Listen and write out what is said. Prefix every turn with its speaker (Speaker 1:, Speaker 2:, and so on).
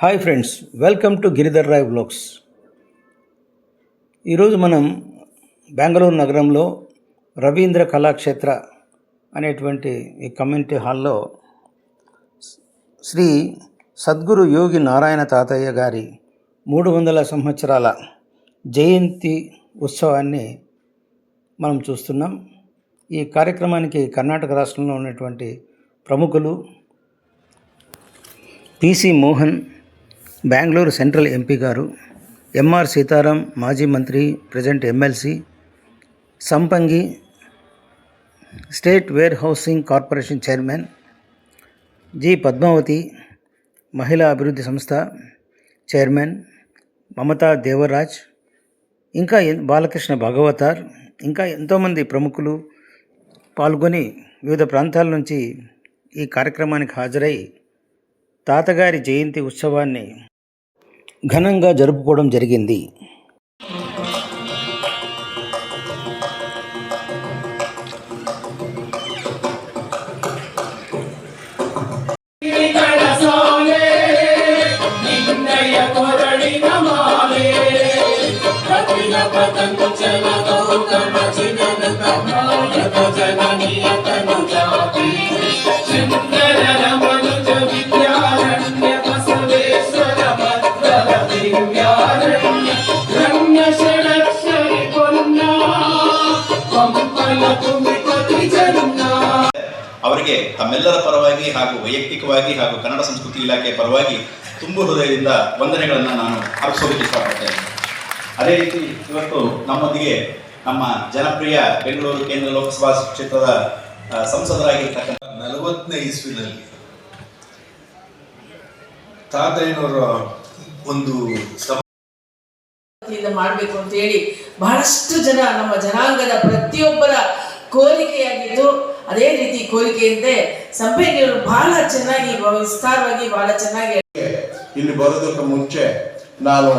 Speaker 1: Hi friends, welcome to Giridhar Rai vlogs. ఈరోజు మనం బెంగళూరు నగరంలో రవీంద్ర కళాక్షేత్ర అనేటువంటి ఈ కమ్యూనిటీ హాల్లో శ్రీ సద్గురు యోగి నారాయణ తాతయ్య గారి 300 సంవత్సరాల జయంతి ఉత్సవాన్ని మనం చూస్తున్నాం. ఈ కార్యక్రమానికి కర్ణాటక రాష్ట్రంలో ఉన్నటువంటి ప్రముఖులు PC Mohan, Bengaluru central MP గారు, ఎంఆర్ సీతారాం మాజీ మంత్రి, present MLC, Sampangi state warehousing corporation chairman, G Padmavati మహిళా అభివృద్ధి సంస్థ చైర్మన్, మమతా దేవరాజ్, ఇంకా బాలకృష్ణ భాగవతార్, ఇంకా ఎంతోమంది ప్రముఖులు పాల్గొని వివిధ ప్రాంతాల నుంచి ఈ కార్యక్రమానికి హాజరై తాతగారి జయంతి ఉత్సవాన్ని ఘనంగా జరుపుకోవడం జరిగింది.
Speaker 2: ಅವರಿಗೆ ತಮ್ಮೆಲ್ಲರ ಪರವಾಗಿ ಹಾಗೂ ವೈಯಕ್ತಿಕವಾಗಿ ಹಾಗೂ ಕನ್ನಡ ಸಂಸ್ಕೃತಿ ಇಲಾಖೆ ಪರವಾಗಿ ತುಂಬು ಹೃದಯದಿಂದ ವಂದನೆಗಳನ್ನು ನಾನು ಅರ್ಪಿಸೋದಕ್ಕೆ ಇಷ್ಟಪಡ್ತೇನೆ. ಅದೇ ರೀತಿ ಇವತ್ತು ನಮ್ಮೊಂದಿಗೆ ನಮ್ಮ ಜನಪ್ರಿಯ ಬೆಂಗಳೂರು ಕೇಂದ್ರ ಲೋಕಸಭಾ ಕ್ಷೇತ್ರದ ಸಂಸದರಾಗಿರ್ತಕ್ಕಂಥ
Speaker 3: 40ನೇ ಇಸ್ವಿನಲ್ಲಿ ತಾತಯ್ಯನವರ ಒಂದು
Speaker 4: ಮಾಡಬೇಕು ಅಂತ ಹೇಳಿ ಬಹಳಷ್ಟು ಜನ ನಮ್ಮ ಜನಾಂಗದ ಪ್ರತಿಯೊಬ್ಬರ ಕೋರಿಕೆಯಾಗಿದ್ದು, ಅದೇ ರೀತಿ ಕೋರಿಕೆಯಂತೆ ಸಂಪಂಗಿಯವರು ಬಹಳ ಚೆನ್ನಾಗಿ ವಿಸ್ತಾರವಾಗಿ ಬಹಳ ಚೆನ್ನಾಗಿ
Speaker 3: ಇಲ್ಲಿ ಬರೋದಕ್ಕೆ ಮುಂಚೆ ನಾನು